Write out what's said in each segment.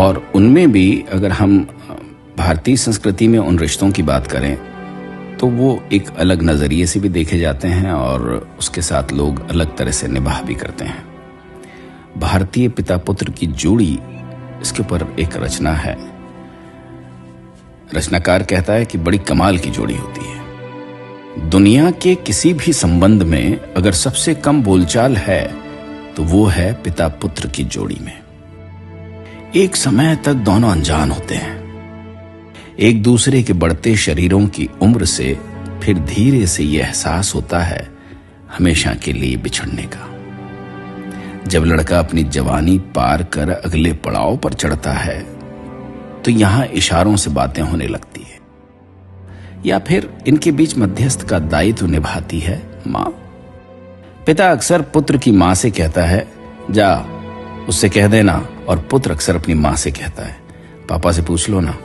और उनमें भी अगर हम भारतीय संस्कृति में उन रिश्तों की बात करें तो वो एक अलग नज़रिए से भी देखे जाते हैं और उसके साथ लोग अलग तरह से निभाह भी करते हैं। भारतीय पिता पुत्र की जोड़ी, इसके ऊपर एक रचना है। रचनाकार कहता है कि बड़ी कमाल की जोड़ी होती है। दुनिया के किसी भी संबंध में अगर सबसे कम बोलचाल है तो वो है पिता पुत्र की जोड़ी में। एक समय तक दोनों अनजान होते हैं, एक दूसरे के बढ़ते शरीरों की उम्र से फिर धीरे से यह एहसास होता है हमेशा के लिए बिछड़ने का। जब लड़का अपनी जवानी पार कर अगले पड़ाव पर चढ़ता है तो यहां इशारों से बातें होने लगती है, या फिर इनके बीच मध्यस्थ का दायित्व निभाती है मां। पिता अक्सर पुत्र की मां से कहता है जा उससे कह देना, और पुत्र अक्सर अपनी मां से कहता है पापा से पूछ लो ना।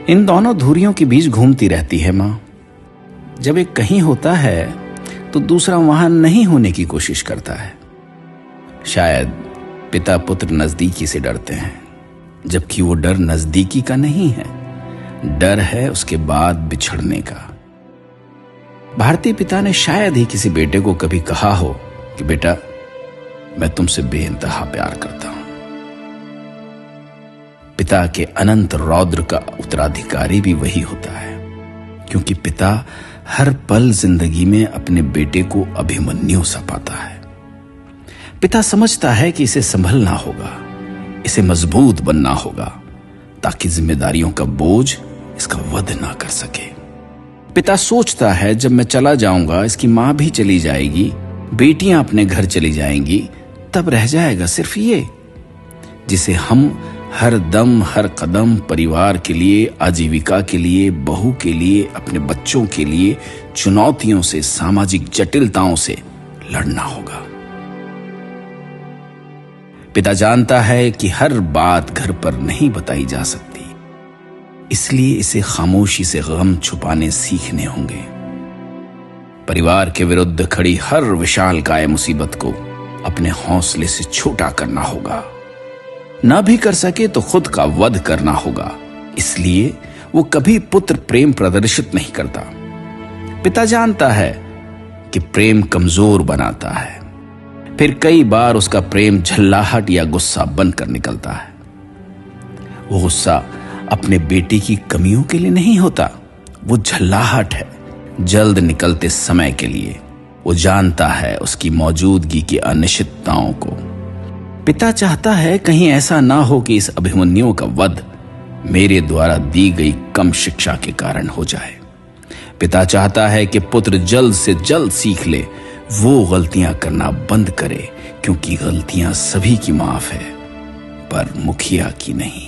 इन दोनों धुरियों के बीच घूमती रहती है मां। जब एक कहीं होता है तो दूसरा वहां नहीं होने की कोशिश करता है। शायद पिता पुत्र नजदीकी से डरते हैं, जबकि वो डर नजदीकी का नहीं है, डर है उसके बाद बिछड़ने का। भारतीय पिता ने शायद ही किसी बेटे को कभी कहा हो कि बेटा मैं तुमसे बेइंतहा प्यार करता हूं। पिता के अनंत रौद्र का उत्तराधिकारी भी वही होता है, क्योंकि पिता हर पल जिंदगी में अपने बेटे को अभिमन्यु सा पाता है। पिता समझता है कि इसे संभलना होगा, इसे मजबूत बनना होगा, ताकि जिम्मेदारियों का बोझ इसका वध ना कर सके। पिता सोचता है जब मैं चला जाऊंगा इसकी मां भी चली जाएगी, बेटियां अपने घर चली जाएंगी, तब रह जाएगा सिर्फ ये जिसे हम हर दम हर कदम परिवार के लिए, आजीविका के लिए, बहू के लिए, अपने बच्चों के लिए चुनौतियों से, सामाजिक जटिलताओं से लड़ना होगा। पिता जानता है कि हर बात घर पर नहीं बताई जा सकती, इसलिए इसे खामोशी से गम छुपाने सीखने होंगे। परिवार के विरुद्ध खड़ी हर विशालकाय मुसीबत को अपने हौसले से छोटा करना होगा। ना भी कर सके तो खुद का वध करना होगा। इसलिए वो कभी पुत्र प्रेम प्रदर्शित नहीं करता। पिता जानता है कि प्रेम कमजोर बनाता है, फिर कई बार उसका प्रेम झल्लाहट या गुस्सा बनकर निकलता है। वो गुस्सा अपने बेटे की कमियों के लिए नहीं होता, वो झल्लाहट है जल्द निकलते समय के लिए। वो जानता है उसकी मौजूदगी की अनिश्चितताओं को। पिता चाहता है कहीं ऐसा ना हो कि इस अभिमन्यु का वध मेरे द्वारा दी गई कम शिक्षा के कारण हो जाए। पिता चाहता है कि पुत्र जल्द से जल्द सीख ले, वो गलतियां करना बंद करे, क्योंकि गलतियां सभी की माफ है, पर मुखिया की नहीं।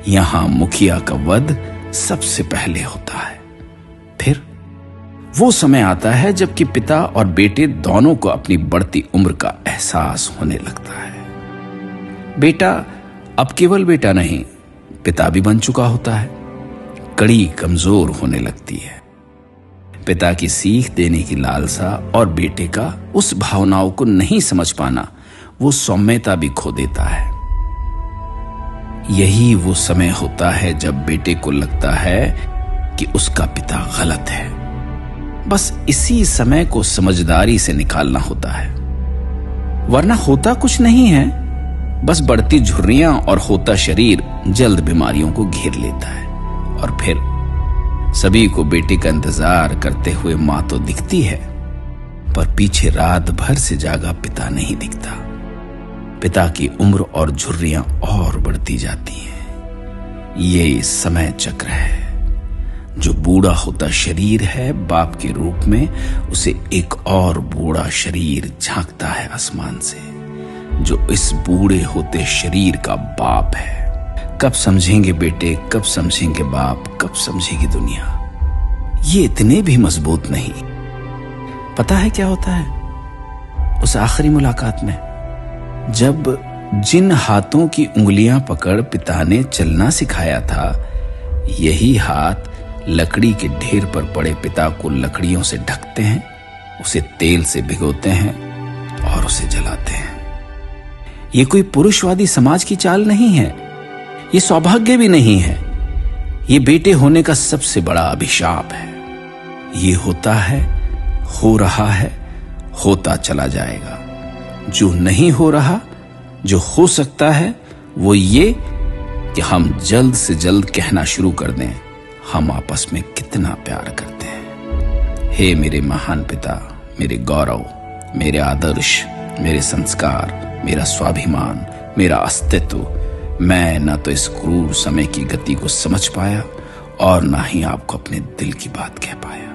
यहां मुखिया का वध सबसे पहले होता है। फिर वो समय आता है जबकि पिता और बेटे दोनों को अपनी बढ़ती उम्र का एहसास होने लगता है। बेटा अब केवल बेटा नहीं, पिता भी बन चुका होता है। कड़ी कमजोर होने लगती है। पिता की सीख देने की लालसा और बेटे का उस भावनाओं को नहीं समझ पाना, वो सौम्यता भी खो देता है। यही वो समय होता है जब बेटे को लगता है कि उसका पिता गलत है। बस इसी समय को समझदारी से निकालना होता है, वरना होता कुछ नहीं है, बस बढ़ती झुर्रियां और होता शरीर जल्द बीमारियों को घेर लेता है। और फिर सभी को बेटे का इंतजार करते हुए मां तो दिखती है, पर पीछे रात भर से जागा पिता नहीं दिखता। पिता की उम्र और झुर्रियां और बढ़ती जाती हैं। ये समय चक्र है। जो बूढ़ा होता शरीर है बाप के रूप में, उसे एक और बूढ़ा शरीर झांकता है आसमान से, जो इस बूढ़े होते शरीर का बाप है। कब समझेंगे बेटे, कब समझेंगे बाप, कब समझेगी दुनिया। ये इतने भी मजबूत नहीं। पता है क्या होता है उस आखिरी मुलाकात में, जब जिन हाथों की उंगलियां पकड़ पिता ने चलना सिखाया था, यही हाथ लकड़ी के ढेर पर पड़े पिता को लकड़ियों से ढकते हैं, उसे तेल से भिगोते हैं और उसे जलाते हैं। ये कोई पुरुषवादी समाज की चाल नहीं है, ये सौभाग्य भी नहीं है, ये बेटे होने का सबसे बड़ा अभिशाप है। ये होता है, हो रहा है, होता चला जाएगा। जो नहीं हो रहा, जो हो सकता है, वो ये कि हम जल्द से जल्द कहना शुरू कर दें, हम आपस में कितना प्यार करते हैं। हे मेरे महान पिता, मेरे गौरव, मेरे आदर्श, मेरे संस्कार, मेरा स्वाभिमान, मेरा अस्तित्व, मैं न तो इस क्रूर समय की गति को समझ पाया और ना ही आपको अपने दिल की बात कह पाया।